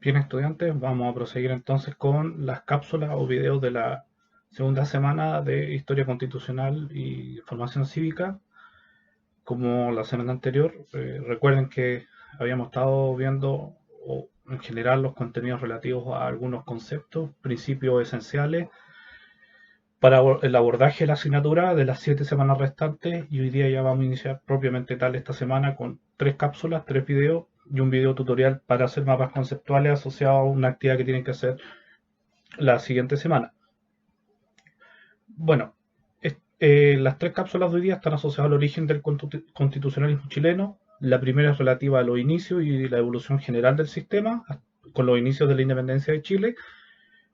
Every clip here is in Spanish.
Bien, estudiantes, vamos a proseguir entonces con las cápsulas o videos de la segunda semana de Historia Constitucional y Formación Cívica. Como la semana anterior, recuerden que habíamos estado viendo en general los contenidos relativos a algunos conceptos, principios esenciales para el abordaje de la asignatura de las 7 semanas restantes, y hoy día ya vamos a iniciar propiamente tal esta semana con 3 cápsulas, 3 videos y un video tutorial para hacer mapas conceptuales asociados a una actividad que tienen que hacer la siguiente semana. Bueno, las 3 cápsulas de hoy día están asociadas al origen del constitucionalismo chileno. La primera es relativa a los inicios y la evolución general del sistema, con los inicios de la independencia de Chile.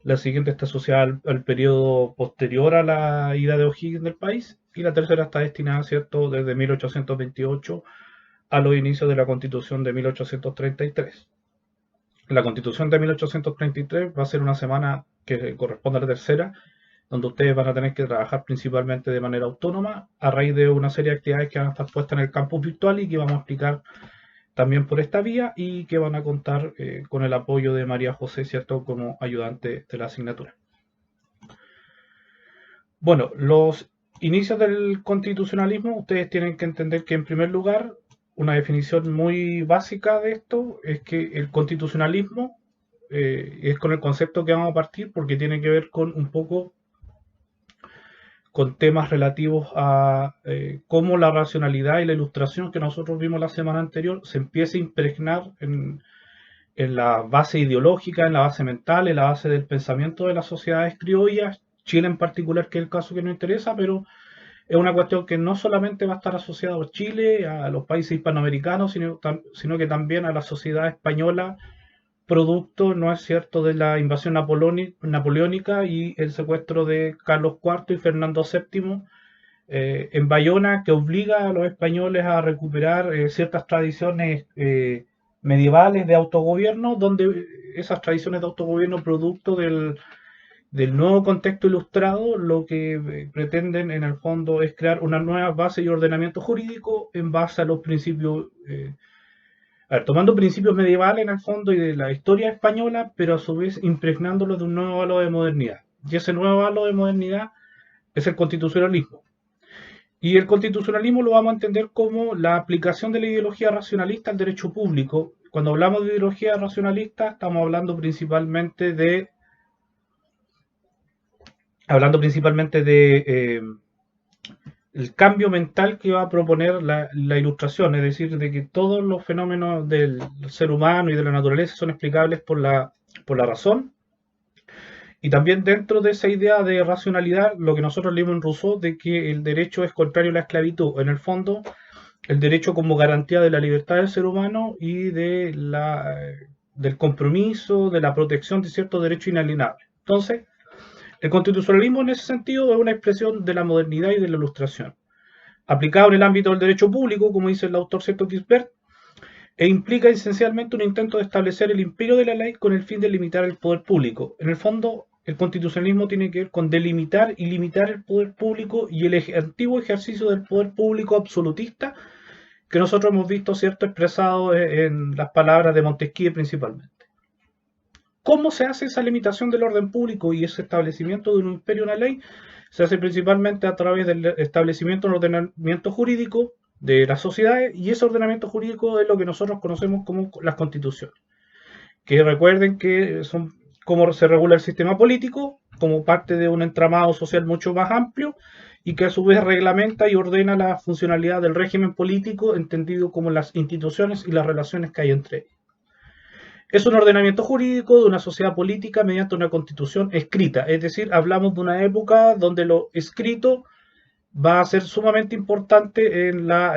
La siguiente está asociada al periodo posterior a la ida de O'Higgins del país. Y la tercera está destinada, ¿cierto?, desde 1828 a los inicios de la Constitución de 1833. La Constitución de 1833 va a ser una semana que corresponde a la tercera, donde ustedes van a tener que trabajar principalmente de manera autónoma a raíz de una serie de actividades que van a estar puestas en el campus virtual y que vamos a explicar también por esta vía, y que van a contar con el apoyo de María José, ¿cierto?, como ayudante de la asignatura. Bueno, los inicios del constitucionalismo, ustedes tienen que entender que, en primer lugar, una definición muy básica de esto es que el constitucionalismo es con el concepto que vamos a partir, porque tiene que ver con un poco con temas relativos a cómo la racionalidad y la ilustración que nosotros vimos la semana anterior se empieza a impregnar en la base ideológica, en la base mental, en la base del pensamiento de las sociedades criollas, Chile en particular, que es el caso que nos interesa, pero es una cuestión que no solamente va a estar asociada a Chile, a los países hispanoamericanos, sino que también a la sociedad española, producto, ¿no es cierto?, de la invasión napoleónica y el secuestro de Carlos IV y Fernando VII en Bayona, que obliga a los españoles a recuperar ciertas tradiciones medievales de autogobierno, donde esas tradiciones de autogobierno, producto del nuevo contexto ilustrado, lo que pretenden en el fondo es crear una nueva base y ordenamiento jurídico en base a los principios, a ver, tomando principios medievales en el fondo y de la historia española, pero a su vez impregnándolos de un nuevo halo de modernidad. Y ese nuevo halo de modernidad es el constitucionalismo. Y el constitucionalismo lo vamos a entender como la aplicación de la ideología racionalista al derecho público. Cuando hablamos de ideología racionalista, estamos hablando principalmente de el cambio mental que va a proponer la ilustración, es decir, de que todos los fenómenos del ser humano y de la naturaleza son explicables por la razón. Y también dentro de esa idea de racionalidad, lo que nosotros leímos en Rousseau, de que el derecho es contrario a la esclavitud. En el fondo, el derecho como garantía de la libertad del ser humano y del compromiso, de la protección de ciertos derechos inalienables. Entonces, el constitucionalismo en ese sentido es una expresión de la modernidad y de la ilustración, aplicado en el ámbito del derecho público, como dice el autor Cierto Gisbert, e implica esencialmente un intento de establecer el imperio de la ley con el fin de limitar el poder público. En el fondo, el constitucionalismo tiene que ver con delimitar y limitar el poder público y el antiguo ejercicio del poder público absolutista que nosotros hemos visto, ¿cierto?, expresado en las palabras de Montesquieu principalmente. ¿Cómo se hace esa limitación del orden público y ese establecimiento de un imperio, una ley? Se hace principalmente a través del establecimiento de un ordenamiento jurídico de las sociedades, y ese ordenamiento jurídico es lo que nosotros conocemos como las constituciones. Que recuerden que son cómo se regula el sistema político como parte de un entramado social mucho más amplio, y que a su vez reglamenta y ordena la funcionalidad del régimen político, entendido como las instituciones y las relaciones que hay entre ellos. Es un ordenamiento jurídico de una sociedad política mediante una constitución escrita, es decir, hablamos de una época donde lo escrito va a ser sumamente importante en la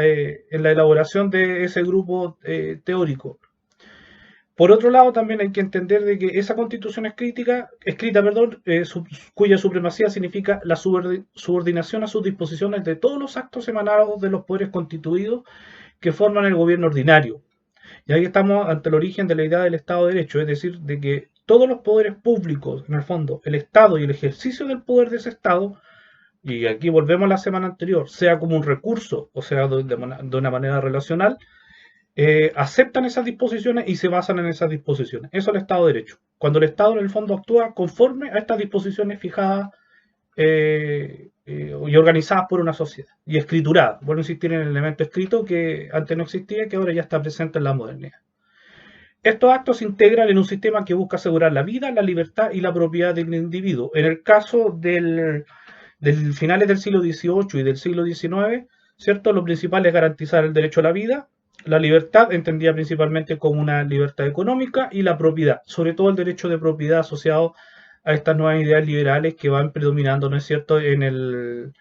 elaboración de ese grupo teórico. Por otro lado, también hay que entender de que esa constitución escrita, cuya supremacía significa la subordinación a sus disposiciones de todos los actos emanados de los poderes constituidos que forman el gobierno ordinario. Y ahí estamos ante el origen de la idea del Estado de Derecho, es decir, de que todos los poderes públicos, en el fondo, el Estado y el ejercicio del poder de ese Estado, y aquí volvemos a la semana anterior, sea como un recurso o sea de una manera relacional, aceptan esas disposiciones y se basan en esas disposiciones. Eso es el Estado de Derecho. Cuando el Estado en el fondo actúa conforme a estas disposiciones fijadas y organizadas por una sociedad y escrituradas. Bueno, insistir en el elemento escrito que antes no existía y que ahora ya está presente en la modernidad. Estos actos se integran en un sistema que busca asegurar la vida, la libertad y la propiedad del individuo. En el caso del finales del siglo XVIII y del siglo XIX, ¿cierto? Lo principal es garantizar el derecho a la vida, la libertad, entendida principalmente como una libertad económica, y la propiedad, sobre todo el derecho de propiedad asociado a estas nuevas ideas liberales que van predominando, ¿no es cierto?, en el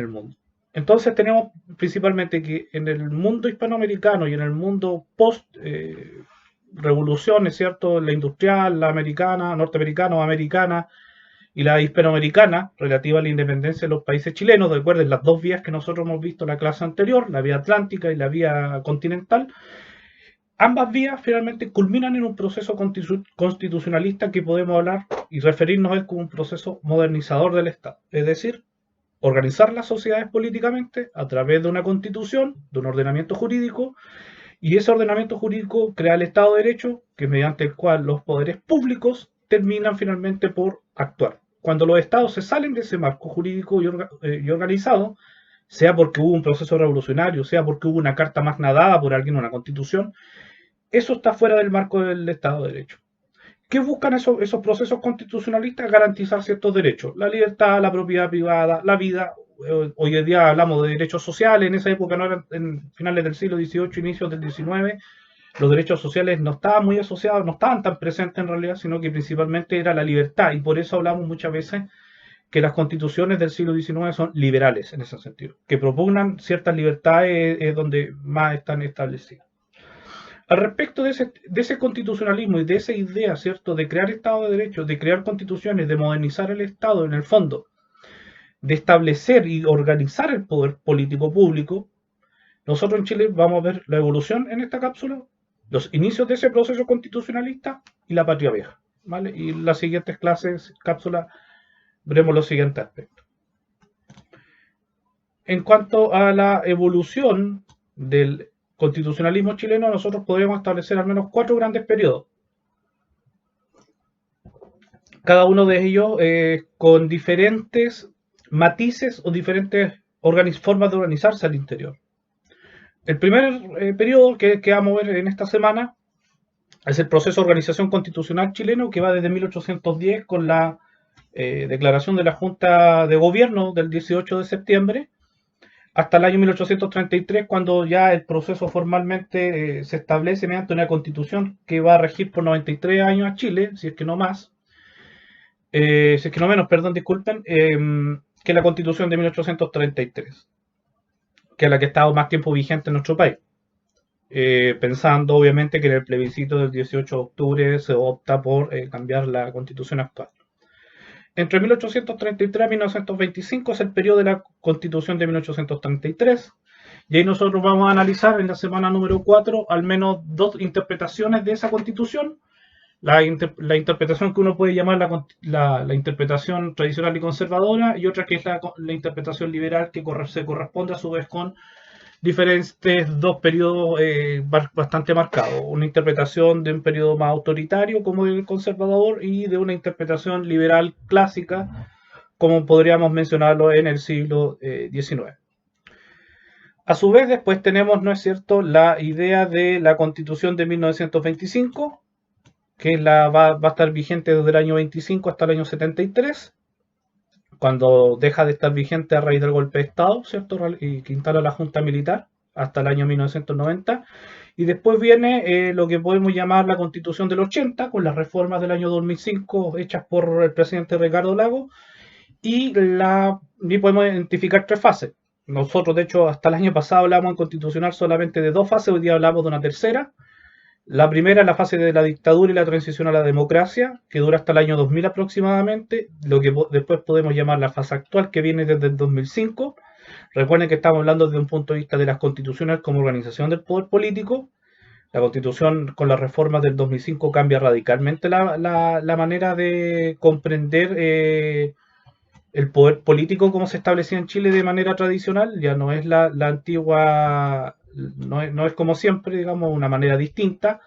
mundo. Entonces tenemos principalmente que en el mundo hispanoamericano y en el mundo post revolución, ¿es cierto?, la industrial, la americana, norteamericana o americana, y la hispanoamericana, relativa a la independencia de los países chilenos. Recuerden las dos vías que nosotros hemos visto en la clase anterior, la vía atlántica y la vía continental. Ambas vías finalmente culminan en un proceso constitucionalista que podemos hablar y referirnos a él como un proceso modernizador del Estado. Es decir, organizar las sociedades políticamente a través de una constitución, de un ordenamiento jurídico, y ese ordenamiento jurídico crea el Estado de Derecho, que mediante el cual los poderes públicos terminan finalmente por actuar. Cuando los estados se salen de ese marco jurídico y organizado, sea porque hubo un proceso revolucionario, sea porque hubo una carta magna dada por alguien, una constitución, eso está fuera del marco del Estado de Derecho. ¿Qué buscan esos procesos constitucionalistas? Garantizar ciertos derechos. La libertad, la propiedad privada, la vida. Hoy en día hablamos de derechos sociales. En esa época, no eran en finales del siglo XVIII, inicios del XIX, los derechos sociales no estaban muy asociados, no estaban tan presentes en realidad, sino que principalmente era la libertad. Y por eso hablamos muchas veces que las constituciones del siglo XIX son liberales en ese sentido, que propugnan ciertas libertades donde más están establecidas. Al respecto de ese constitucionalismo y de esa idea, ¿cierto?, de crear Estado de Derecho, de crear constituciones, de modernizar el Estado en el fondo, de establecer y organizar el poder político público, nosotros en Chile vamos a ver la evolución en esta cápsula, los inicios de ese proceso constitucionalista y la patria vieja, ¿vale? Y en las siguientes cápsulas, veremos los siguientes aspectos. En cuanto a la evolución del constitucionalismo chileno, nosotros podríamos establecer al menos 4 grandes periodos. Cada uno de ellos con diferentes matices o diferentes formas de organizarse al interior. El primer periodo que vamos a ver en esta semana es el proceso de organización constitucional chileno, que va desde 1810 con la declaración de la Junta de Gobierno del 18 de septiembre hasta el año 1833, cuando ya el proceso formalmente se establece mediante una constitución que va a regir por 93 años a Chile, si es que no más, si es que no menos, perdón, disculpen, que la constitución de 1833, que es la que ha estado más tiempo vigente en nuestro país. Pensando obviamente que en el plebiscito del 18 de octubre se opta por cambiar la constitución actual. Entre 1833 y 1925 es el periodo de la Constitución de 1833, y ahí nosotros vamos a analizar en la semana número 4 al menos 2 interpretaciones de esa Constitución. La interpretación que uno puede llamar la interpretación tradicional y conservadora, y otra que es la interpretación liberal, que se corresponde a su vez con diferentes 2 periodos bastante marcados. Una interpretación de un periodo más autoritario como el conservador y de una interpretación liberal clásica como podríamos mencionarlo en el siglo XIX. A su vez después tenemos, ¿no es cierto?, la idea de la Constitución de 1925, que va a estar vigente desde el año 25 hasta el año 73, cuando deja de estar vigente a raíz del golpe de Estado, ¿cierto?, y que instala la Junta Militar hasta el año 1990. Y después viene lo que podemos llamar la Constitución del 80, con las reformas del año 2005 hechas por el presidente Ricardo Lagos, y podemos identificar 3 fases. Nosotros, de hecho, hasta el año pasado hablamos en constitucional solamente de 2 fases, hoy día hablamos de una tercera. La primera es la fase de la dictadura y la transición a la democracia, que dura hasta el año 2000 aproximadamente, lo que después podemos llamar la fase actual, que viene desde el 2005. Recuerden que estamos hablando desde un punto de vista de las constituciones como organización del poder político. La Constitución con las reformas del 2005 cambia radicalmente la manera de comprender el poder político como se establecía en Chile de manera tradicional. Ya no es la antigua no es como siempre, digamos, una manera distinta.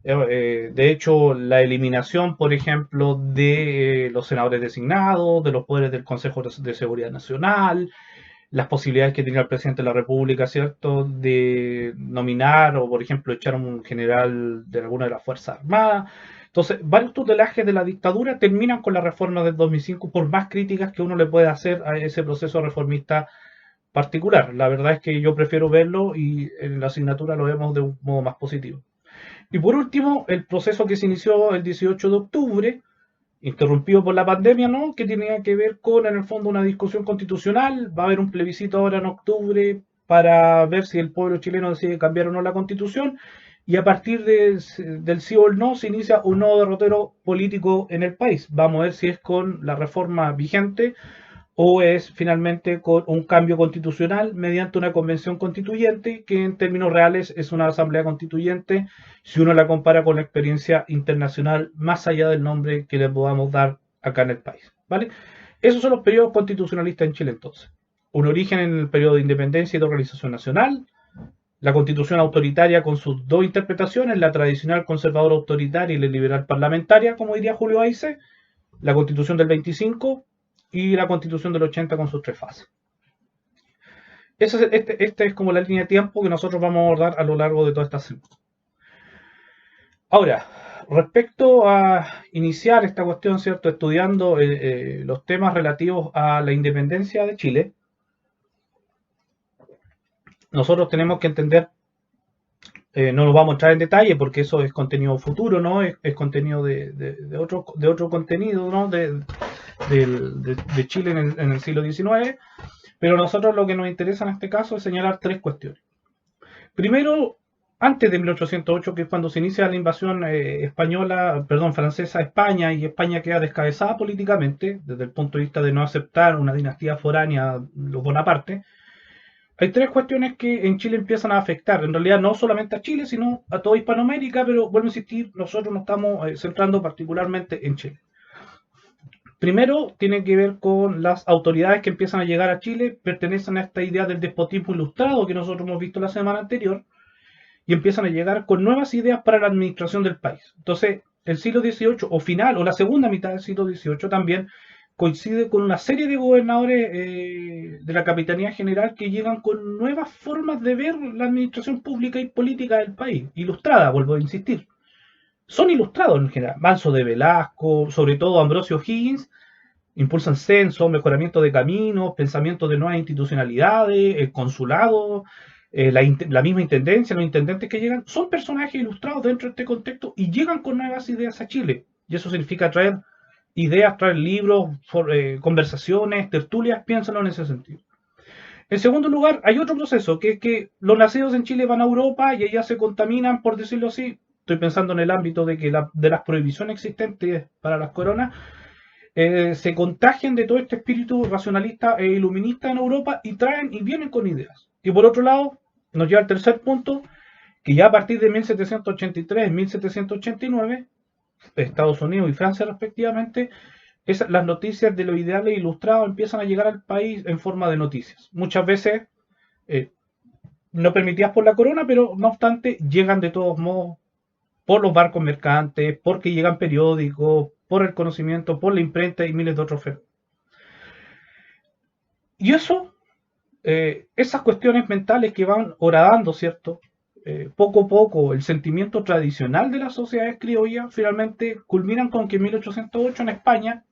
De hecho, la eliminación, por ejemplo, de los senadores designados, de los poderes del Consejo de Seguridad Nacional, las posibilidades que tenía el presidente de la República, ¿cierto?, de nominar o, por ejemplo, echar a un general de alguna de las Fuerzas Armadas. Entonces, varios tutelajes de la dictadura terminan con la reforma del 2005, por más críticas que uno le pueda hacer a ese proceso reformista particular. La verdad es que yo prefiero verlo y en la asignatura lo vemos de un modo más positivo. Y por último, el proceso que se inició el 18 de octubre, interrumpido por la pandemia, ¿no?, que tenía que ver con, en el fondo, una discusión constitucional. Va a haber un plebiscito ahora en octubre para ver si el pueblo chileno decide cambiar o no la constitución, y a partir del sí o el no se inicia un nuevo derrotero político en el país. Vamos a ver si es con la reforma vigente o es finalmente con un cambio constitucional mediante una convención constituyente, que en términos reales es una asamblea constituyente si uno la compara con la experiencia internacional, más allá del nombre que le podamos dar acá en el país, ¿vale? Esos son los periodos constitucionalistas en Chile entonces. Un origen en el periodo de independencia y de organización nacional, la constitución autoritaria con sus dos interpretaciones, la tradicional conservadora autoritaria y la liberal parlamentaria, como diría Julio Aice, la constitución del 25 y la constitución del 80 con sus tres fases. Esta es como la línea de tiempo que nosotros vamos a abordar a lo largo de toda esta semana. Ahora, respecto a iniciar esta cuestión, ¿cierto?, estudiando los temas relativos a la independencia de Chile, nosotros tenemos que entender, no nos vamos a entrar en detalle porque eso es contenido futuro, ¿no? Es contenido de otro contenido, ¿no?, de Chile en el siglo XIX, pero a nosotros lo que nos interesa en este caso es señalar tres cuestiones. Primero, antes de 1808, que es cuando se inicia la invasión francesa a España, y España queda descabezada políticamente, desde el punto de vista de no aceptar una dinastía foránea, los Bonaparte. Hay tres cuestiones que en Chile empiezan a afectar, en realidad no solamente a Chile, sino a toda Hispanoamérica, pero vuelvo a insistir, nosotros nos estamos centrando particularmente en Chile. Primero, tiene que ver con las autoridades que empiezan a llegar a Chile, pertenecen a esta idea del despotismo ilustrado que nosotros hemos visto la semana anterior, y empiezan a llegar con nuevas ideas para la administración del país. Entonces, el siglo XVIII, o la segunda mitad del siglo XVIII también, coincide con una serie de gobernadores de la Capitanía General que llegan con nuevas formas de ver la administración pública y política del país, ilustrada, vuelvo a insistir. Son ilustrados en general. Manso de Velasco, sobre todo Ambrosio Higgins, impulsan censos, mejoramiento de caminos, pensamiento de nuevas institucionalidades, el consulado, la misma intendencia, los intendentes que llegan, son personajes ilustrados dentro de este contexto y llegan con nuevas ideas a Chile. Y eso significa traer ideas, traer libros, conversaciones, tertulias, piénsalo en ese sentido. En segundo lugar, hay otro proceso, que es que los nacidos en Chile van a Europa y allá se contaminan, por decirlo así. Estoy pensando en el ámbito de que de las prohibiciones existentes para las coronas, se contagian de todo este espíritu racionalista e iluminista en Europa y traen y vienen con ideas. Y por otro lado, nos lleva al tercer punto, que ya a partir de 1783, 1789, Estados Unidos y Francia respectivamente, las noticias de los ideales ilustrados empiezan a llegar al país en forma de noticias. Muchas veces no permitidas por la corona, pero no obstante llegan de todos modos por los barcos mercantes, porque llegan periódicos, por el conocimiento, por la imprenta y miles de otros fenómenos. Y eso, esas cuestiones mentales que van horadando, ¿cierto?, poco a poco el sentimiento tradicional de las sociedades criollas, finalmente culminan con que en 1808 en España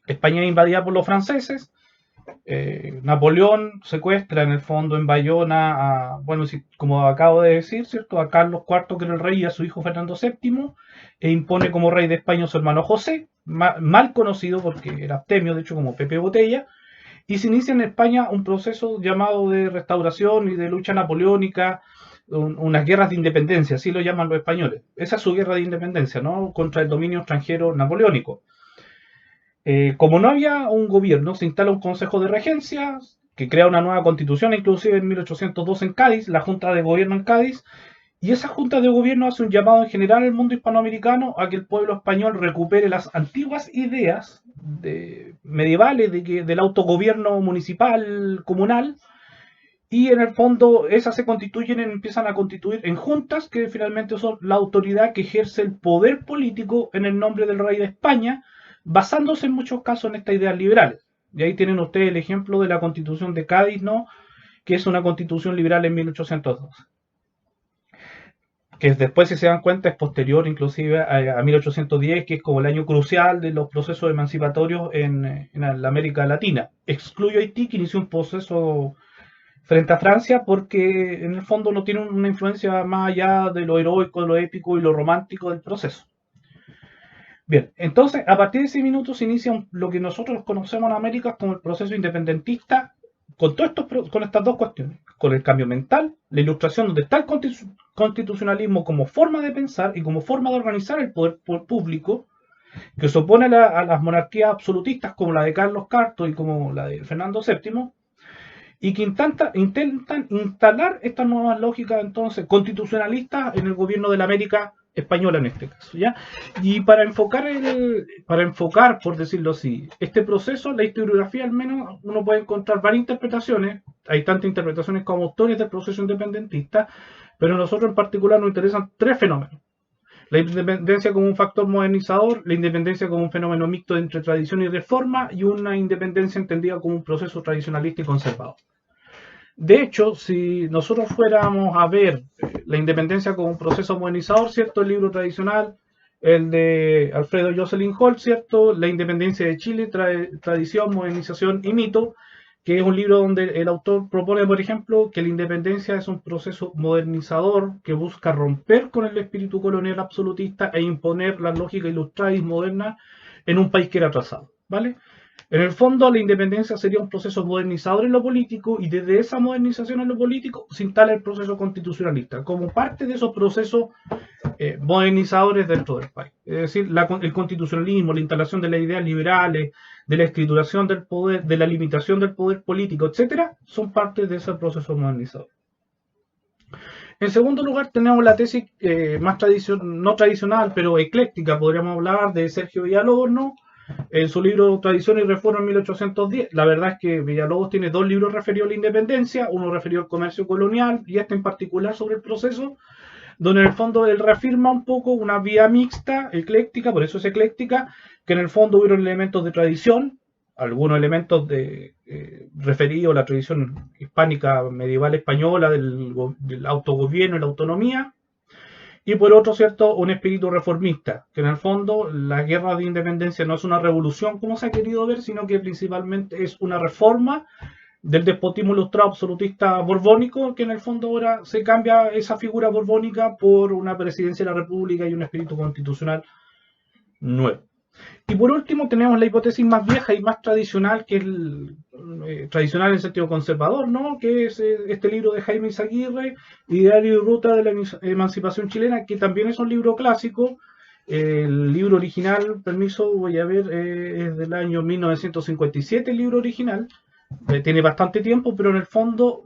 es invadida por los franceses. Napoleón secuestra en el fondo en Bayona como acabo de decir, ¿cierto?, a Carlos IV, que era el rey, y a su hijo Fernando VII, e impone como rey de España a su hermano José, mal conocido porque era abstemio, de hecho, como Pepe Botella, y se inicia en España un proceso llamado de restauración y de lucha napoleónica, unas guerras de independencia, así lo llaman los españoles. Esa es su guerra de independencia, ¿no?, contra el dominio extranjero napoleónico. Como no había un gobierno, se instala un consejo de regencia que crea una nueva constitución, inclusive en 1802 en Cádiz, la Junta de Gobierno en Cádiz, y esa Junta de Gobierno hace un llamado en general al mundo hispanoamericano a que el pueblo español recupere las antiguas ideas medievales del autogobierno municipal, comunal, y en el fondo esas se constituyen, empiezan a constituir en juntas, que finalmente son la autoridad que ejerce el poder político en el nombre del rey de España, basándose en muchos casos en estas ideas liberales. Y ahí tienen ustedes el ejemplo de la Constitución de Cádiz, ¿no? Que es una constitución liberal en 1812. Que después, si se dan cuenta, es posterior inclusive a 1810, que es como el año crucial de los procesos emancipatorios en la América Latina. Excluyo a Haití, que inició un proceso frente a Francia, porque en el fondo no tiene una influencia más allá de lo heroico, de lo épico y lo romántico del proceso. Bien, entonces a partir de ese minuto se inicia lo que nosotros conocemos en América como el proceso independentista, con estas dos cuestiones, con el cambio mental, la ilustración donde está el constitucionalismo como forma de pensar y como forma de organizar el poder público, que se opone a las monarquías absolutistas como la de Carlos IV y como la de Fernando VII, y que intentan instalar estas nuevas lógicas entonces constitucionalistas en el gobierno de la América española en este caso, ¿ya? Y para enfocar, por decirlo así, este proceso, la historiografía al menos uno puede encontrar varias interpretaciones, hay tantas interpretaciones como autores del proceso independentista, pero a nosotros en particular nos interesan tres fenómenos. La independencia como un factor modernizador, la independencia como un fenómeno mixto entre tradición y reforma, y una independencia entendida como un proceso tradicionalista y conservador. De hecho, si nosotros fuéramos a ver la independencia como un proceso modernizador, ¿cierto? El libro tradicional, el de Alfredo Jocelyn Holt, ¿cierto? La independencia de Chile, tradición, modernización y mito, que es un libro donde el autor propone, por ejemplo, que la independencia es un proceso modernizador que busca romper con el espíritu colonial absolutista e imponer la lógica ilustrada y moderna en un país que era atrasado, ¿vale? En el fondo, la independencia sería un proceso modernizador en lo político y desde esa modernización en lo político se instala el proceso constitucionalista como parte de esos procesos modernizadores dentro del país. Es decir, el constitucionalismo, la instalación de las ideas liberales, de la escrituración del poder, de la limitación del poder político, etcétera, son parte de ese proceso modernizador. En segundo lugar, tenemos la tesis más no tradicional, pero ecléctica, podríamos hablar, de Sergio Villalobos, ¿no? En su libro Tradición y Reforma en 1810, la verdad es que Villalobos tiene dos libros referidos a la independencia, uno referido al comercio colonial y este en particular sobre el proceso, donde en el fondo él reafirma un poco una vía mixta, ecléctica, por eso es ecléctica, que en el fondo hubieron elementos de tradición, algunos elementos referidos a la tradición hispánica medieval española del autogobierno y la autonomía, y por otro, ¿cierto?, un espíritu reformista, que en el fondo la guerra de independencia no es una revolución como se ha querido ver, sino que principalmente es una reforma del despotismo ilustrado absolutista borbónico, que en el fondo ahora se cambia esa figura borbónica por una presidencia de la República y un espíritu constitucional nuevo. Y por último tenemos la hipótesis más vieja y más tradicional, que es tradicional en el sentido conservador, ¿no? Que es este libro de Jaime Izaguirre, Diario y Ruta de la Emancipación Chilena, que también es un libro clásico. El libro original, permiso, voy a ver, es del año 1957 el libro original. Tiene bastante tiempo, pero en el fondo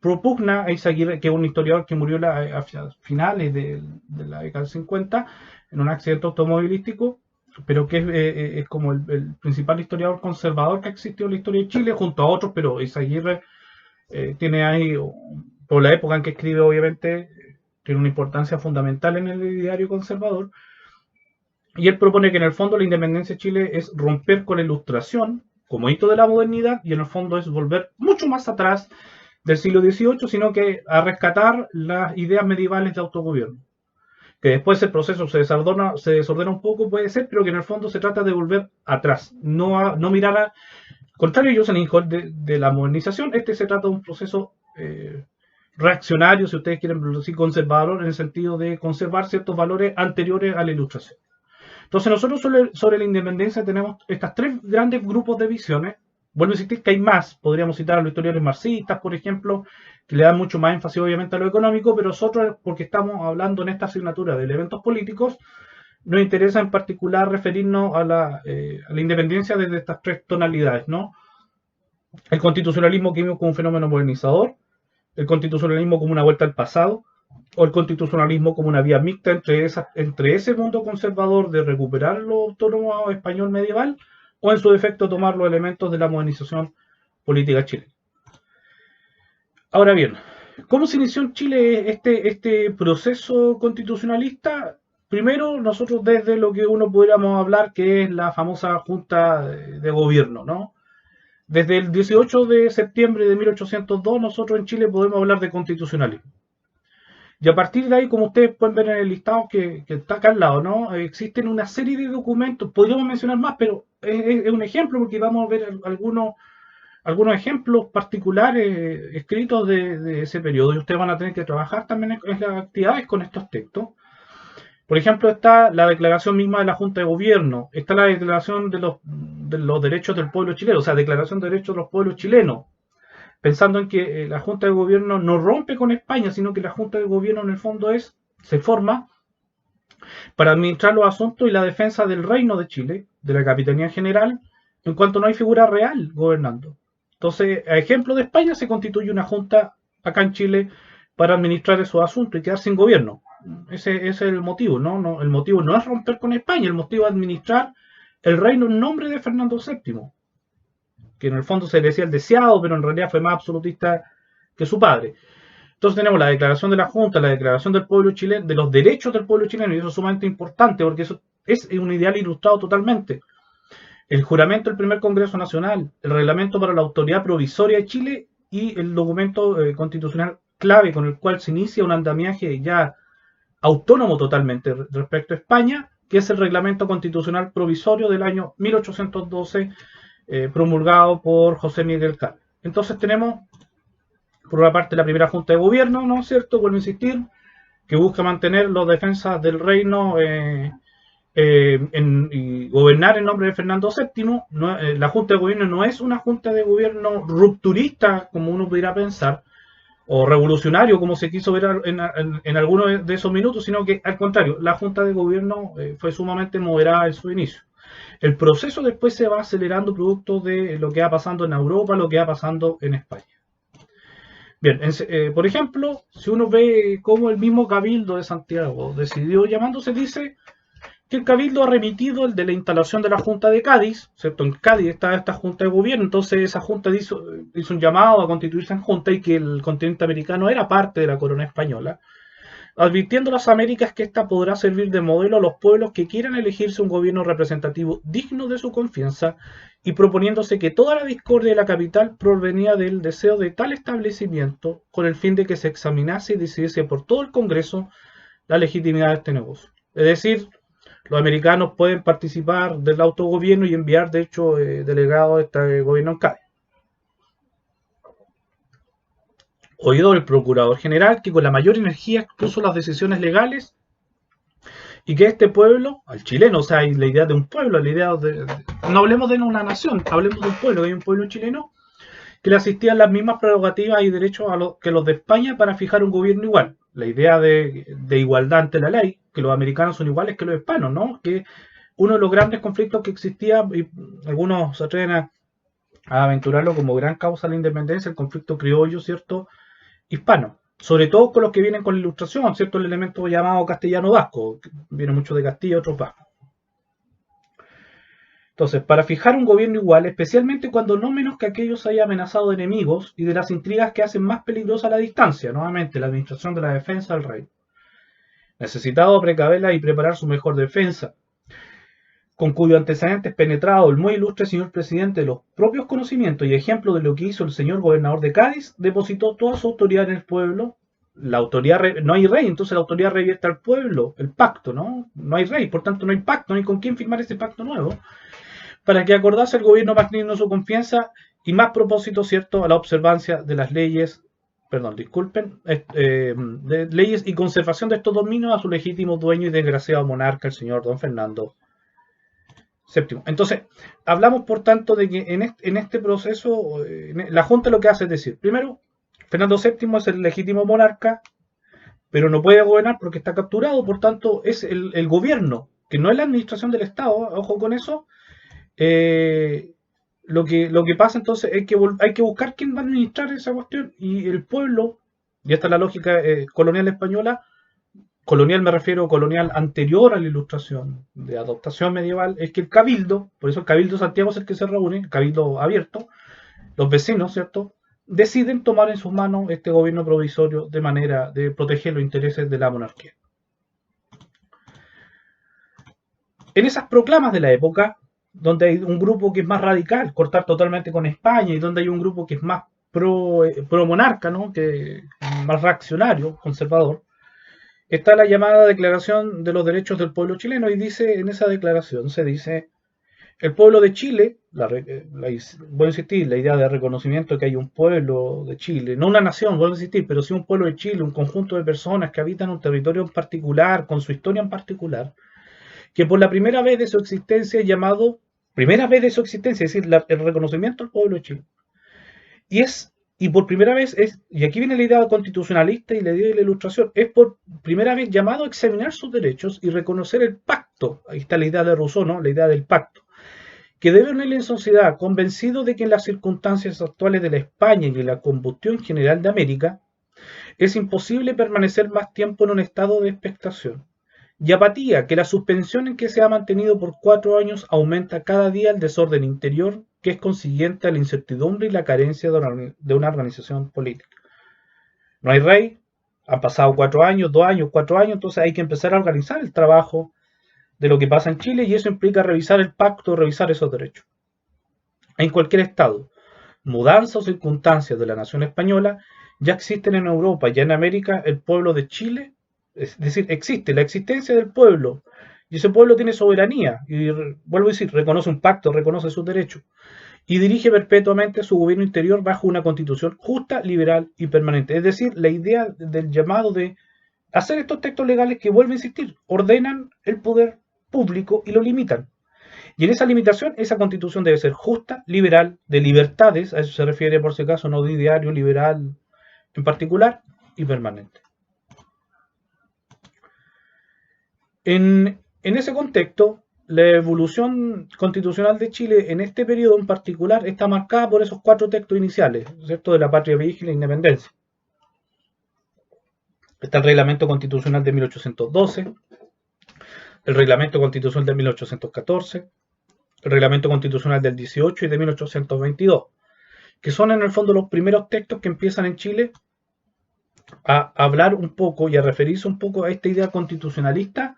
propugna a Izaguirre, que es un historiador que murió a finales de la década del 50 en un accidente automovilístico, pero que es como el principal historiador conservador que ha existido en la historia de Chile, junto a otros, pero Izaguirre tiene ahí, por la época en que escribe, obviamente, tiene una importancia fundamental en el diario conservador, y él propone que en el fondo la independencia de Chile es romper con la ilustración como hito de la modernidad, y en el fondo es volver mucho más atrás del siglo XVIII, sino que a rescatar las ideas medievales de autogobierno. Que después el proceso se desordena un poco, puede ser, pero que en el fondo se trata de volver atrás, no mirar a... Contrario a Jocelyn Holt de la modernización, este se trata de un proceso reaccionario, si ustedes quieren decir conservador, en el sentido de conservar ciertos valores anteriores a la ilustración. Entonces nosotros sobre la independencia tenemos estos tres grandes grupos de visiones. Vuelvo a insistir que hay más, podríamos citar a los historiadores marxistas, por ejemplo, que le dan mucho más énfasis obviamente a lo económico, pero nosotros, porque estamos hablando en esta asignatura de elementos políticos, nos interesa en particular referirnos a la independencia desde estas tres tonalidades, ¿no? El constitucionalismo que vimos como un fenómeno modernizador, el constitucionalismo como una vuelta al pasado, o el constitucionalismo como una vía mixta entre ese mundo conservador de recuperar lo autónomo español medieval, o en su defecto tomar los elementos de la modernización política chilena. Ahora bien, ¿cómo se inició en Chile este proceso constitucionalista? Primero, nosotros desde lo que uno pudiéramos hablar, que es la famosa Junta de Gobierno, ¿no? Desde el 18 de septiembre de 1802, nosotros en Chile podemos hablar de constitucionalismo. Y a partir de ahí, como ustedes pueden ver en el listado que está acá al lado, ¿no? Existen una serie de documentos, podríamos mencionar más, pero es un ejemplo porque vamos a ver algunos ejemplos particulares escritos de ese periodo y ustedes van a tener que trabajar también en las actividades con estos textos. Por ejemplo, está la declaración misma de la Junta de Gobierno, está la declaración de los derechos del pueblo chileno, o sea, declaración de derechos de los pueblos chilenos, pensando en que la Junta de Gobierno no rompe con España, sino que la Junta de Gobierno en el fondo se forma para administrar los asuntos y la defensa del Reino de Chile, de la Capitanía General, en cuanto no hay figura real gobernando. Entonces, a ejemplo de España, se constituye una junta acá en Chile para administrar esos asuntos y quedar sin gobierno. Ese es el motivo, ¿no? El motivo no es romper con España, el motivo es administrar el reino en nombre de Fernando VII, que en el fondo se le decía el deseado, pero en realidad fue más absolutista que su padre. Entonces tenemos la declaración de la Junta, la declaración del pueblo chileno, de los derechos del pueblo chileno, y eso es sumamente importante porque eso es un ideal ilustrado totalmente. El juramento del primer Congreso Nacional, el reglamento para la autoridad provisoria de Chile y el documento constitucional clave con el cual se inicia un andamiaje ya autónomo totalmente respecto a España, que es el reglamento constitucional provisorio del año 1812, promulgado por José Miguel Cal. Entonces tenemos, por una parte, la primera Junta de Gobierno, ¿no es cierto? Vuelvo a insistir, que busca mantener las defensas del reino y gobernar en nombre de Fernando VII. No, la Junta de Gobierno no es una Junta de Gobierno rupturista, como uno pudiera pensar, o revolucionario, como se quiso ver en algunos de esos minutos, sino que al contrario, la Junta de Gobierno fue sumamente moderada en su inicio. El proceso después se va acelerando producto de lo que va pasando en Europa, lo que va pasando en España. Bien, por ejemplo, si uno ve cómo el mismo Cabildo de Santiago decidió llamándose, dice que el Cabildo ha remitido el de la instalación de la Junta de Cádiz, ¿cierto? En Cádiz está esta Junta de Gobierno, entonces esa Junta hizo un llamado a constituirse en Junta y que el continente americano era parte de la corona española, advirtiendo a las Américas que ésta podrá servir de modelo a los pueblos que quieran elegirse un gobierno representativo digno de su confianza y proponiéndose que toda la discordia de la capital provenía del deseo de tal establecimiento con el fin de que se examinase y decidiese por todo el Congreso la legitimidad de este negocio. Es decir, los americanos pueden participar del autogobierno y enviar, de hecho, delegados a este gobierno en Cádiz. Oído el procurador general que con la mayor energía expuso las decisiones legales y que este pueblo, al chileno, o sea, la idea de un pueblo, la idea no hablemos de una nación, hablemos de un pueblo, que hay un pueblo chileno, que le asistían las mismas prerrogativas y derechos que los de España para fijar un gobierno igual. La idea de igualdad ante la ley, que los americanos son iguales que los hispanos, ¿no? Que uno de los grandes conflictos que existía, y algunos se atreven a aventurarlo como gran causa de la independencia, el conflicto criollo, ¿cierto? Hispano. Sobre todo con los que vienen con la ilustración, ¿cierto? El elemento llamado castellano-vasco, que viene mucho de Castilla y otros vascos. Entonces, para fijar un gobierno igual, especialmente cuando no menos que aquellos haya amenazado de enemigos y de las intrigas que hacen más peligrosa la distancia, nuevamente la administración de la defensa del rey. Necesitado precaverla y preparar su mejor defensa, con cuyo antecedente es penetrado el muy ilustre señor presidente de los propios conocimientos y ejemplo de lo que hizo el señor gobernador de Cádiz, depositó toda su autoridad en el pueblo. La autoridad, no hay rey, entonces la autoridad revierte al pueblo, el pacto, ¿no? No hay rey, por tanto no hay pacto, no hay con quién firmar ese pacto nuevo, para que acordase el gobierno más digno de su confianza y más propósito, ¿cierto?, a la observancia de las leyes, de leyes y conservación de estos dominios a su legítimo dueño y desgraciado monarca, el señor don Fernando VII. Entonces, hablamos por tanto de que en este proceso la Junta lo que hace es decir, primero, Fernando VII es el legítimo monarca, pero no puede gobernar porque está capturado, por tanto es el gobierno, que no es la administración del Estado, ojo con eso. Lo que pasa entonces es que hay que buscar quién va a administrar esa cuestión y el pueblo, y esta es la lógica colonial española. Colonial me refiero colonial anterior a la ilustración, de adoptación medieval, es que el cabildo, por eso el cabildo de Santiago es el que se reúne, el cabildo abierto, los vecinos, ¿cierto? deciden tomar en sus manos este gobierno provisorio de manera de proteger los intereses de la monarquía. En esas proclamas de la época, donde hay un grupo que es más radical, cortar totalmente con España, y donde hay un grupo que es más pro monarca, ¿no? Que más reaccionario, conservador, está la llamada Declaración de los Derechos del Pueblo Chileno, y dice, en esa declaración se dice: el pueblo de Chile, voy a insistir, la idea de reconocimiento de que hay un pueblo de Chile, no una nación, vuelvo a insistir, pero sí un pueblo de Chile, un conjunto de personas que habitan un territorio en particular, con su historia en particular, que por la primera vez de su existencia es llamado, primera vez de su existencia, es decir, el reconocimiento al pueblo de Chile. Y por primera vez y aquí viene la idea constitucionalista y la idea de la ilustración, es por primera vez llamado a examinar sus derechos y reconocer el pacto. Ahí está la idea de Rousseau, ¿no? La idea del pacto. Que debe unirle en sociedad, convencido de que en las circunstancias actuales de la España y de la combustión general de América, es imposible permanecer más tiempo en un estado de expectación y apatía, que la suspensión en que se ha mantenido por 4 años aumenta cada día el desorden interior, que es consiguiente a la incertidumbre y la carencia de una organización política. No hay rey, han pasado 4 años, 2 años, 4 años, entonces hay que empezar a organizar el trabajo de lo que pasa en Chile, y eso implica revisar el pacto, revisar esos derechos. En cualquier estado, mudanza o circunstancias de la nación española, ya existen en Europa, ya en América, el pueblo de Chile, es decir, existe la existencia del pueblo, y ese pueblo tiene soberanía, y vuelvo a decir, reconoce un pacto, reconoce sus derechos, y dirige perpetuamente su gobierno interior bajo una constitución justa, liberal y permanente. Es decir, la idea del llamado de hacer estos textos legales que, vuelvo a insistir, ordenan el poder público y lo limitan. Y en esa limitación, esa constitución debe ser justa, liberal, de libertades, a eso se refiere por si acaso, no de ideario liberal en particular, y permanente. En ese contexto, la evolución constitucional de Chile en este periodo en particular está marcada por esos 4 textos iniciales, ¿cierto? De la patria vieja y la independencia. Está el reglamento constitucional de 1812, el reglamento constitucional de 1814, el reglamento constitucional del 18 y de 1822, que son en el fondo los primeros textos que empiezan en Chile a hablar un poco y a referirse un poco a esta idea constitucionalista,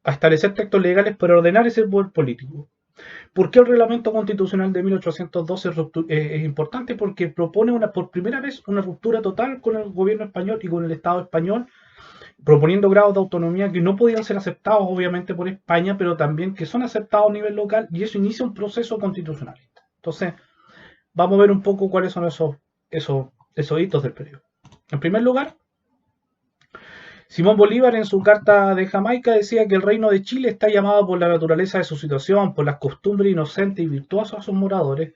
a establecer textos legales para ordenar ese poder político. ¿Por qué el reglamento constitucional de 1812 es importante? Porque propone por primera vez una ruptura total con el gobierno español y con el Estado español, proponiendo grados de autonomía que no podían ser aceptados obviamente por España, pero también que son aceptados a nivel local, y eso inicia un proceso constitucionalista. Entonces, vamos a ver un poco cuáles son esos hitos del periodo. En primer lugar, Simón Bolívar en su carta de Jamaica decía que el reino de Chile está llamado por la naturaleza de su situación, por las costumbres inocentes y virtuosas de sus moradores,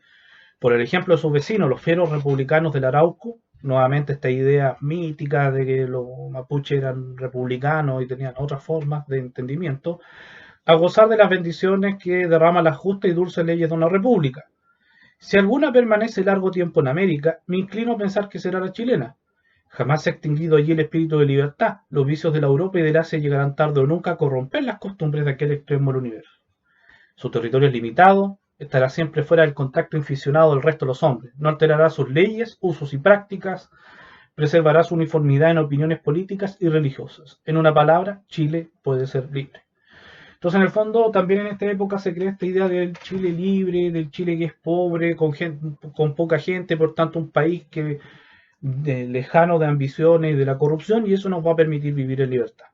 por el ejemplo de sus vecinos, los fieros republicanos del Arauco, nuevamente esta idea mítica de que los mapuches eran republicanos y tenían otras formas de entendimiento, a gozar de las bendiciones que derrama las justas y dulces leyes de una república. Si alguna permanece largo tiempo en América, me inclino a pensar que será la chilena. Jamás se ha extinguido allí el espíritu de libertad. Los vicios de la Europa y del Asia llegarán tarde o nunca a corromper las costumbres de aquel extremo del universo. Su territorio es limitado, estará siempre fuera del contacto inficionado del resto de los hombres, no alterará sus leyes, usos y prácticas, preservará su uniformidad en opiniones políticas y religiosas. En una palabra, Chile puede ser libre. Entonces, en el fondo, también en esta época se crea esta idea del Chile libre, del Chile que es pobre, con poca gente, por tanto un país que lejano de ambiciones y de la corrupción, y eso nos va a permitir vivir en libertad.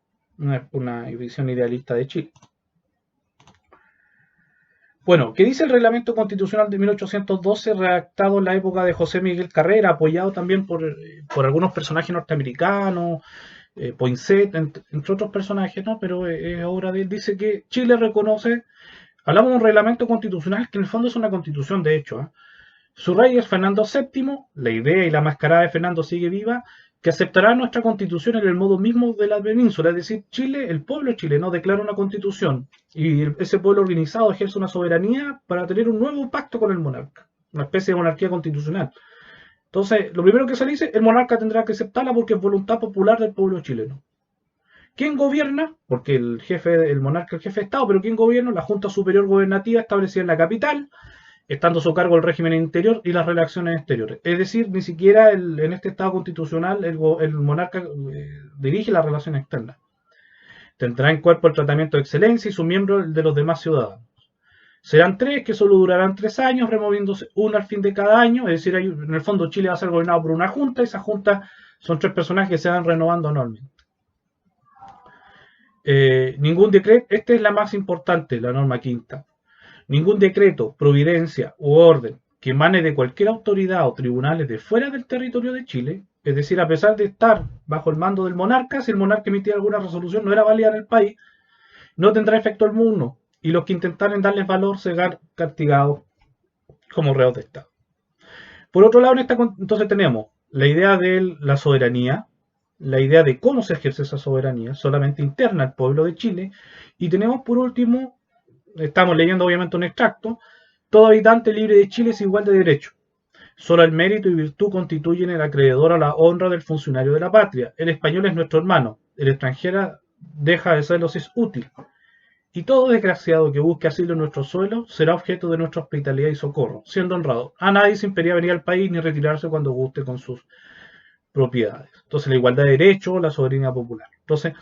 Una visión idealista de Chile. Bueno, ¿qué dice el reglamento constitucional de 1812, redactado en la época de José Miguel Carrera, apoyado también por algunos personajes norteamericanos, Poinsett, entre otros personajes, ¿no? Pero es obra de él. Dice que Chile reconoce, hablamos de un reglamento constitucional que en el fondo es una constitución, de hecho, ¿eh? Su rey es Fernando VII, la idea y la mascarada de Fernando sigue viva, que aceptará nuestra constitución en el modo mismo de la península, es decir, Chile, el pueblo chileno declara una constitución y ese pueblo organizado ejerce una soberanía para tener un nuevo pacto con el monarca, una especie de monarquía constitucional. Entonces, lo primero que se dice, el monarca tendrá que aceptarla porque es voluntad popular del pueblo chileno. ¿Quién gobierna? Porque el monarca es el jefe de Estado, pero ¿quién gobierna? La Junta Superior Gobernativa establecida en la capital, estando a su cargo el régimen interior y las relaciones exteriores. Es decir, ni siquiera en este Estado constitucional el monarca dirige las relaciones externas. Tendrá en cuerpo el tratamiento de excelencia y su miembro el de los demás ciudadanos. Serán 3 que solo durarán 3 años, removiéndose uno al fin de cada año. Es decir, en el fondo Chile va a ser gobernado por una junta, y esa junta son 3 personajes que se van renovando anualmente. Ningún decreto, esta es la más importante, la norma quinta. Ningún decreto, providencia u orden que emane de cualquier autoridad o tribunales de fuera del territorio de Chile, es decir, a pesar de estar bajo el mando del monarca, si el monarca emitía alguna resolución no era válida en el país, no tendrá efecto alguno, y los que intentaren darles valor serán castigados como reos de Estado. Por otro lado, entonces tenemos la idea de la soberanía, la idea de cómo se ejerce esa soberanía, solamente interna al pueblo de Chile, y tenemos por último, estamos leyendo obviamente un extracto, todo habitante libre de Chile es igual de derecho. Solo el mérito y virtud constituyen el acreedor a la honra del funcionario de la patria. El español es nuestro hermano, el extranjero deja de serlo si es útil. Y todo desgraciado que busque asilo en nuestro suelo será objeto de nuestra hospitalidad y socorro, siendo honrado. A nadie se impedía venir al país ni retirarse cuando guste con sus propiedades. Entonces, la igualdad de derechos, la soberanía popular. Entonces,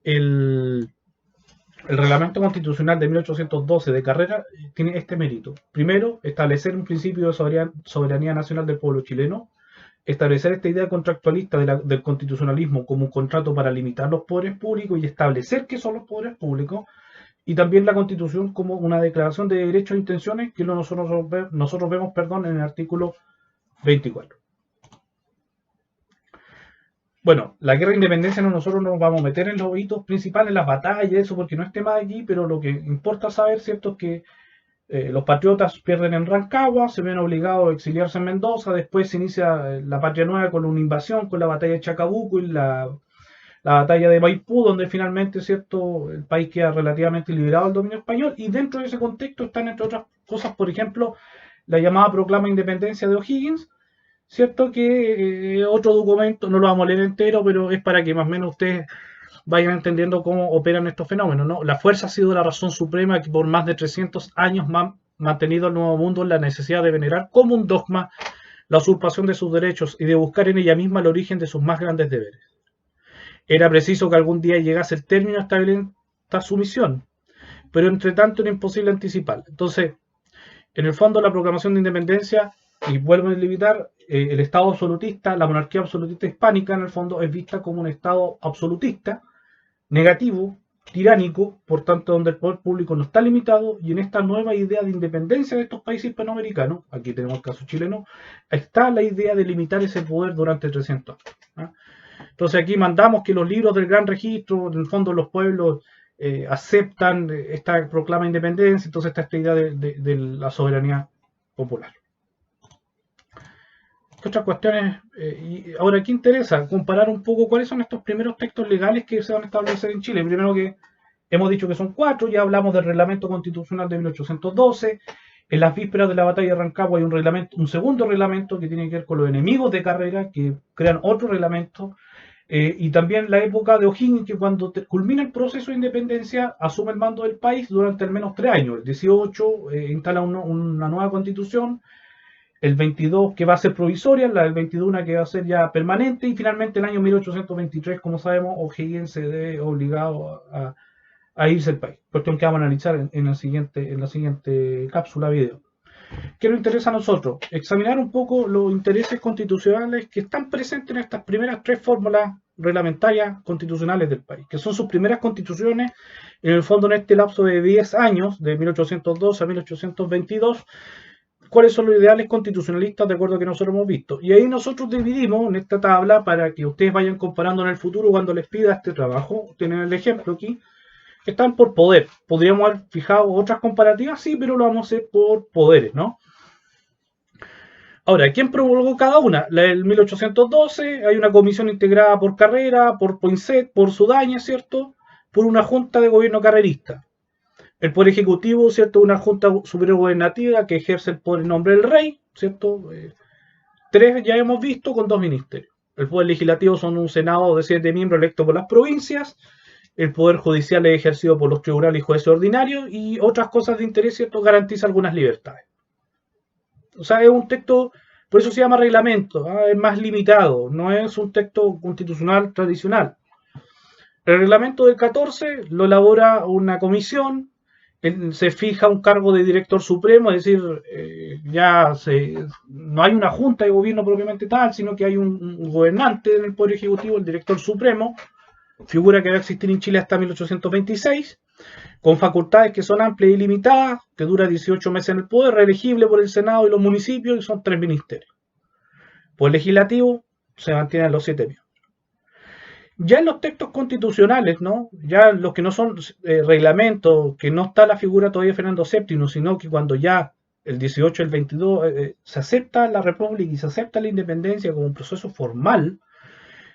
el reglamento constitucional de 1812 de Carrera tiene este mérito. Primero, establecer un principio de soberanía nacional del pueblo chileno, establecer esta idea contractualista del constitucionalismo como un contrato para limitar los poderes públicos y establecer qué son los poderes públicos, y también la Constitución como una declaración de derechos e intenciones que nosotros vemos en el artículo 24. Bueno, la guerra de independencia nosotros nos vamos a meter en los hitos principales, las batallas, eso, porque no es tema de aquí, pero lo que importa saber, ¿cierto?, es que los patriotas pierden en Rancagua, se ven obligados a exiliarse en Mendoza, después se inicia la Patria Nueva con una invasión, con la batalla de Chacabuco y la batalla de Maipú, donde finalmente, ¿cierto?, el país queda relativamente liberado del dominio español, y dentro de ese contexto están, entre otras cosas, por ejemplo, la llamada Proclama de Independencia de O'Higgins, ¿cierto?, que otro documento, no lo vamos a leer entero, pero es para que más o menos ustedes vayan entendiendo cómo operan estos fenómenos, ¿no? La fuerza ha sido la razón suprema que por más de 300 años ha mantenido al Nuevo Mundo en la necesidad de venerar como un dogma la usurpación de sus derechos y de buscar en ella misma el origen de sus más grandes deberes. Era preciso que algún día llegase el término a esta sumisión, pero entre tanto era imposible anticiparla. Entonces, en el fondo, la proclamación de independencia, y vuelvo a limitar, el Estado absolutista, la monarquía absolutista hispánica, en el fondo, es vista como un Estado absolutista, negativo, tiránico, por tanto, donde el poder público no está limitado, y en esta nueva idea de independencia de estos países hispanoamericanos, aquí tenemos el caso chileno, está la idea de limitar ese poder durante 300 años. ¿Ah? Entonces aquí mandamos que los libros del Gran Registro, en el fondo los pueblos aceptan esta proclama de independencia, entonces está esta idea de la soberanía popular. ¿Qué otras cuestiones? Y ahora, ¿qué interesa? Comparar un poco cuáles son estos primeros textos legales que se van a establecer en Chile. Primero, que hemos dicho que son 4, ya hablamos del reglamento constitucional de 1812. En las vísperas de la batalla de Rancagua hay un segundo reglamento que tiene que ver con los enemigos de Carrera, que crean otro reglamento. Y también la época de O'Higgins, que cuando culmina el proceso de independencia asume el mando del país durante al menos 3 años. El 18 instala una nueva constitución, el 22 que va a ser provisoria, la del 21 una que va a ser ya permanente, y finalmente el año 1823, como sabemos, O'Higgins se ve obligado a irse del país. Cuestión que vamos a analizar en la siguiente cápsula video. ¿Qué nos interesa a nosotros? Examinar un poco los intereses constitucionales que están presentes en estas primeras 3 fórmulas reglamentarias constitucionales del país, que son sus primeras constituciones, en el fondo en este lapso de 10 años, de 1812 a 1822, cuáles son los ideales constitucionalistas de acuerdo a que nosotros hemos visto. Y ahí nosotros dividimos en esta tabla para que ustedes vayan comparando en el futuro cuando les pida este trabajo. Tienen el ejemplo aquí. Están por poder. Podríamos haber fijado otras comparativas, sí, pero lo vamos a hacer por poderes, ¿no? Ahora, ¿quién promulgó cada una? La del 1812, hay una comisión integrada por Carrera, por Poinsett, por Sudaña, ¿cierto? Por una junta de gobierno carrerista. El poder ejecutivo, ¿cierto? Una junta superior gubernativa que ejerce el poder en nombre del rey, ¿cierto? 3 ya hemos visto con 2 ministerios. El poder legislativo son un senado de 7 miembros electos por las provincias. El poder judicial es ejercido por los tribunales y jueces ordinarios, y otras cosas de interés, ¿cierto? Garantiza algunas libertades. O sea, es un texto, por eso se llama reglamento, es más limitado, no es un texto constitucional tradicional. El reglamento del 14 lo elabora una comisión, se fija un cargo de director supremo, es decir, no hay una junta de gobierno propiamente tal, sino que hay un gobernante en el Poder Ejecutivo, el director supremo, figura que va a existir en Chile hasta 1826, con facultades que son amplias y limitadas, que dura 18 meses en el poder, reelegible por el Senado y los municipios, y son 3 ministerios. Por legislativo se mantienen los 7 miembros. Ya en los textos constitucionales, ¿no? Ya los que no son reglamentos, que no está la figura todavía de Fernando VII, sino que cuando ya el 18, el 22, se acepta la República y se acepta la independencia como un proceso formal,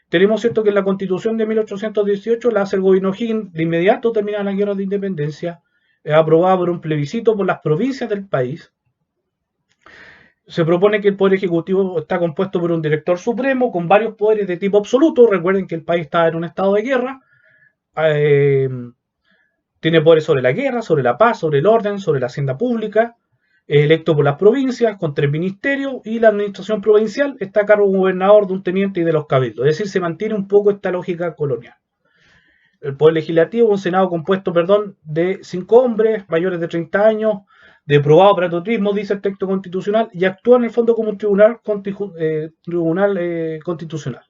tenemos cierto que en la Constitución de 1818 la hace el gobierno O'Higgins, de inmediato termina la guerra de independencia, es aprobada por un plebiscito por las provincias del país. Se propone que el Poder Ejecutivo está compuesto por un director supremo con varios poderes de tipo absoluto. Recuerden que el país está en un estado de guerra. Tiene poderes sobre la guerra, sobre la paz, sobre el orden, sobre la hacienda pública. Es electo por las provincias con 3 ministerios y la administración provincial está a cargo de un gobernador, de un teniente y de los cabildos. Es decir, se mantiene un poco esta lógica colonial. El Poder Legislativo, un Senado compuesto, de 5 hombres mayores de 30 años, de probado patriotismo, dice el texto constitucional, y actúa en el fondo como un tribunal constitucional.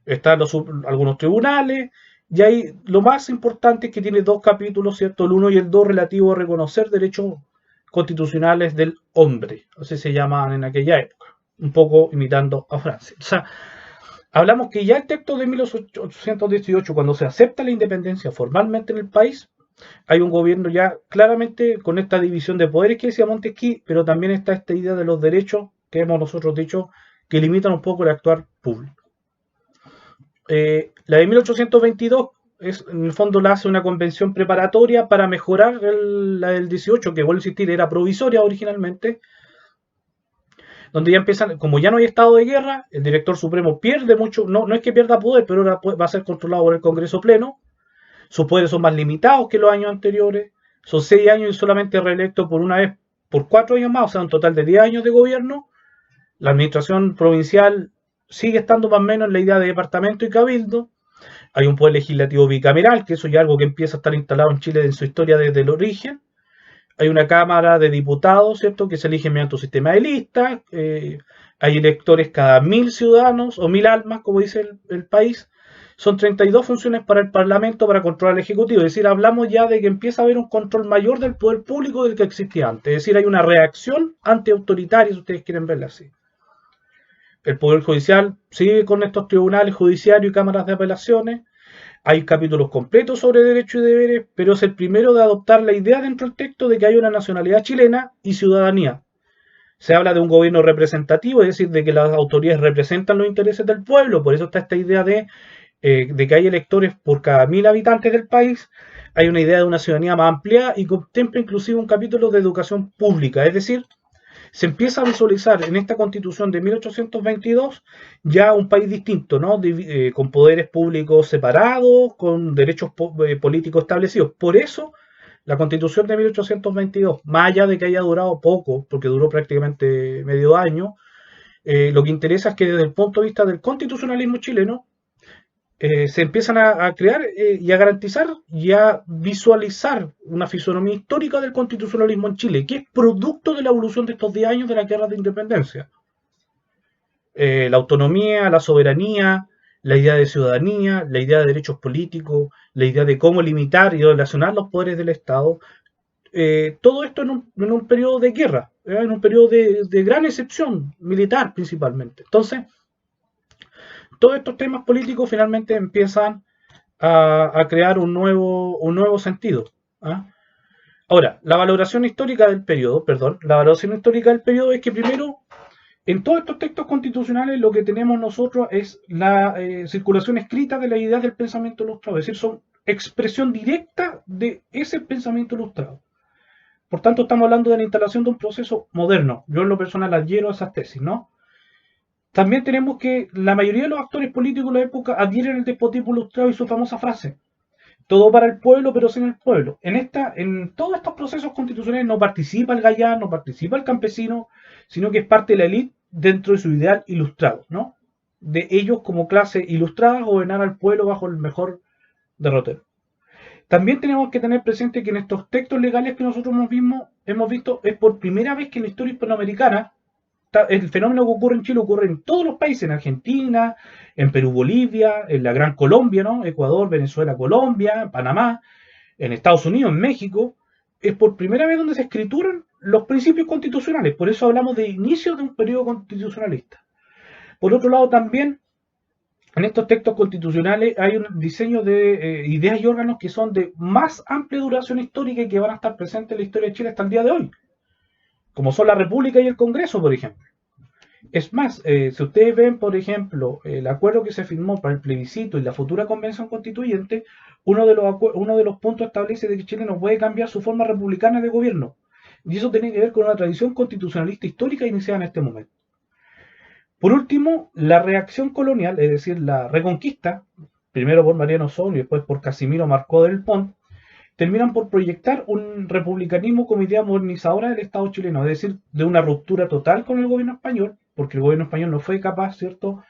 Están algunos tribunales, y ahí lo más importante es que tiene 2 capítulos, ¿cierto? El 1 y el 2 relativo a reconocer derechos constitucionales del hombre, así se llamaban en aquella época, un poco imitando a Francia. O sea, hablamos que ya el texto de 1818, cuando se acepta la independencia formalmente en el país, hay un gobierno ya claramente con esta división de poderes que decía Montesquieu, pero también está esta idea de los derechos que hemos nosotros dicho que limitan un poco el actuar público. La de 1822 en el fondo la hace una convención preparatoria para mejorar la del 18, que vuelvo a insistir, era provisoria originalmente, donde ya empiezan, como ya no hay estado de guerra, el director supremo pierde mucho, no es que pierda poder, pero ahora va a ser controlado por el Congreso Pleno. Sus poderes son más limitados que los años anteriores, son 6 años y solamente reelecto por una vez por 4 años más, o sea, un total de 10 años de gobierno. La administración provincial sigue estando más o menos en la idea de departamento y cabildo. Hay un poder legislativo bicameral, que eso ya es algo que empieza a estar instalado en Chile en su historia desde el origen. Hay una Cámara de Diputados, ¿cierto?, que se elige mediante un sistema de listas. Hay electores cada 1000 ciudadanos o 1000 almas, como dice el país. Son 32 funciones para el Parlamento para controlar al Ejecutivo. Es decir, hablamos ya de que empieza a haber un control mayor del poder público del que existía antes. Es decir, hay una reacción antiautoritaria, si ustedes quieren verla así. El Poder Judicial sigue con estos tribunales judiciarios y cámaras de apelaciones. Hay capítulos completos sobre derechos y deberes, pero es el primero de adoptar la idea dentro del texto de que hay una nacionalidad chilena y ciudadanía. Se habla de un gobierno representativo, es decir, de que las autoridades representan los intereses del pueblo. Por eso está esta idea de que hay electores por cada 1000 habitantes del país. Hay una idea de una ciudadanía más amplia y contempla inclusive un capítulo de educación pública. Es decir, se empieza a visualizar en esta Constitución de 1822 ya un país distinto, ¿no? Con poderes públicos separados, con derechos políticos establecidos. Por eso, la Constitución de 1822, más allá de que haya durado poco, porque duró prácticamente medio año, lo que interesa es que desde el punto de vista del constitucionalismo chileno, se empiezan a crear y a garantizar y a visualizar una fisonomía histórica del constitucionalismo en Chile, que es producto de la evolución de estos 10 años de la guerra de independencia. La autonomía, la soberanía, la idea de ciudadanía, la idea de derechos políticos, la idea de cómo limitar y relacionar los poderes del Estado, todo esto en un periodo de guerra, en un periodo de gran excepción militar principalmente. Entonces, todos estos temas políticos finalmente empiezan a crear un nuevo sentido. ¿Ah? Ahora, la valoración histórica del periodo es que primero, en todos estos textos constitucionales lo que tenemos nosotros es la circulación escrita de la idea del pensamiento ilustrado, es decir, son expresión directa de ese pensamiento ilustrado. Por tanto, estamos hablando de la instalación de un proceso moderno. Yo en lo personal adhiero a esas tesis, ¿no? También tenemos que la mayoría de los actores políticos de la época adhieren al despotismo ilustrado y su famosa frase: Todo para el pueblo, pero sin el pueblo. En todos estos procesos constitucionales no participa el gallán, no participa el campesino, sino que es parte de la élite dentro de su ideal ilustrado, ¿no? De ellos como clase ilustrada gobernar al pueblo bajo el mejor derrotero. También tenemos que tener presente que en estos textos legales que nosotros hemos visto es por primera vez que en la historia hispanoamericana el fenómeno que ocurre en Chile ocurre en todos los países, en Argentina, en Perú, Bolivia, en la Gran Colombia, ¿no? Ecuador, Venezuela, Colombia, Panamá, en Estados Unidos, en México. Es por primera vez donde se escrituran los principios constitucionales. Por eso hablamos de inicio de un periodo constitucionalista. Por otro lado, también en estos textos constitucionales hay un diseño de ideas y órganos que son de más amplia duración histórica y que van a estar presentes en la historia de Chile hasta el día de hoy, como son la República y el Congreso, por ejemplo. Es más, si ustedes ven, por ejemplo, el acuerdo que se firmó para el plebiscito y la futura convención constituyente, uno de los puntos establece de que Chile no puede cambiar su forma republicana de gobierno. Y eso tiene que ver con una tradición constitucionalista histórica iniciada en este momento. Por último, la reacción colonial, es decir, la reconquista, primero por Mariano Sol y después por Casimiro Marcó del Pont, terminan por proyectar un republicanismo como idea modernizadora del Estado chileno, es decir, de una ruptura total con el gobierno español, porque el gobierno español no fue capaz, ¿cierto?,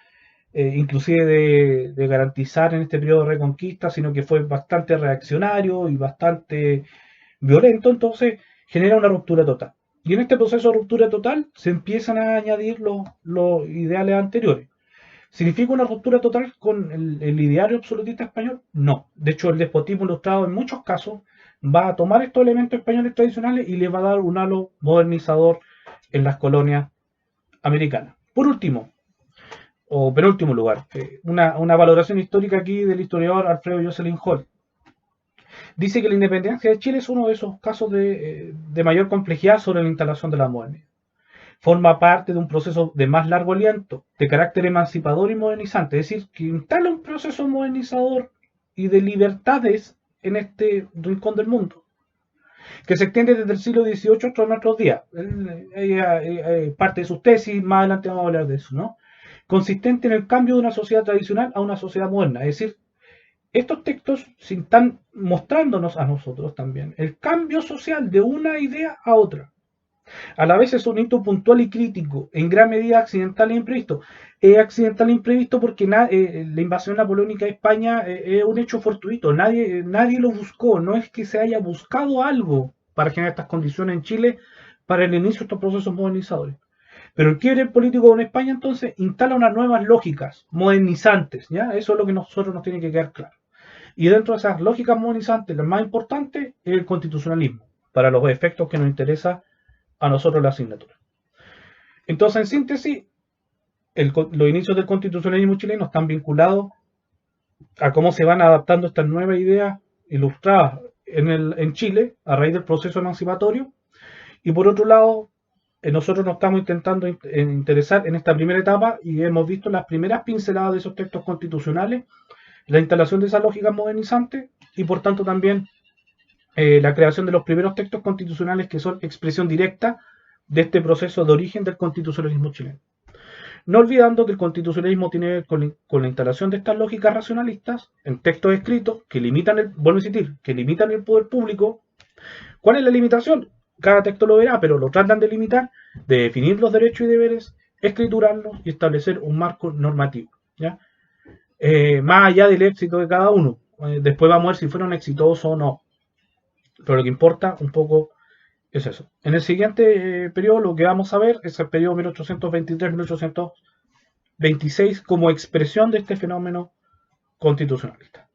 inclusive de garantizar en este periodo de reconquista, sino que fue bastante reaccionario y bastante violento, entonces genera una ruptura total. Y en este proceso de ruptura total se empiezan a añadir los ideales anteriores. ¿Significa una ruptura total con el ideario absolutista español? No. De hecho, el despotismo ilustrado en muchos casos va a tomar estos elementos españoles tradicionales y les va a dar un halo modernizador en las colonias americanas. Por último, o penúltimo lugar, una valoración histórica aquí del historiador Alfredo Jocelyn Hall. Dice que la independencia de Chile es uno de esos casos de mayor complejidad sobre la instalación de la modernidad. Forma parte de un proceso de más largo aliento, de carácter emancipador y modernizante, es decir, que instala un proceso modernizador y de libertades en este rincón del mundo, que se extiende desde el siglo XVIII hasta nuestros días. Parte de sus tesis, más adelante vamos a hablar de eso, ¿no? Consistente en el cambio de una sociedad tradicional a una sociedad moderna, es decir, estos textos están mostrándonos a nosotros también el cambio social de una idea a otra. A la vez es un hito puntual y crítico, en gran medida accidental e imprevisto. Es accidental e imprevisto porque la invasión napoleónica de España es un hecho fortuito, nadie lo buscó, no es que se haya buscado algo para generar estas condiciones en Chile para el inicio de estos procesos modernizadores. Pero el quiebre político en España entonces instala unas nuevas lógicas modernizantes, ¿ya? Eso es lo que nosotros nos tiene que quedar claro. Y dentro de esas lógicas modernizantes, la más importante es el constitucionalismo, para los efectos que nos interesa a nosotros la asignatura. Entonces, en síntesis, los inicios del constitucionalismo chileno están vinculados a cómo se van adaptando estas nuevas ideas ilustradas en Chile a raíz del proceso emancipatorio. Y por otro lado, nosotros nos estamos intentando interesar en esta primera etapa y hemos visto las primeras pinceladas de esos textos constitucionales, la instalación de esas lógicas modernizantes y por tanto también la creación de los primeros textos constitucionales que son expresión directa de este proceso de origen del constitucionalismo chileno. No olvidando que el constitucionalismo tiene que ver con la instalación de estas lógicas racionalistas en textos escritos que limitan que limitan el poder público. ¿Cuál es la limitación? Cada texto lo verá, pero lo tratan de limitar, de definir los derechos y deberes, escriturarlos y establecer un marco normativo, ¿ya? Más allá del éxito de cada uno. Después vamos a ver si fueron exitosos o no. Pero lo que importa un poco es eso. En el siguiente periodo lo que vamos a ver es el periodo 1823-1826 como expresión de este fenómeno constitucionalista.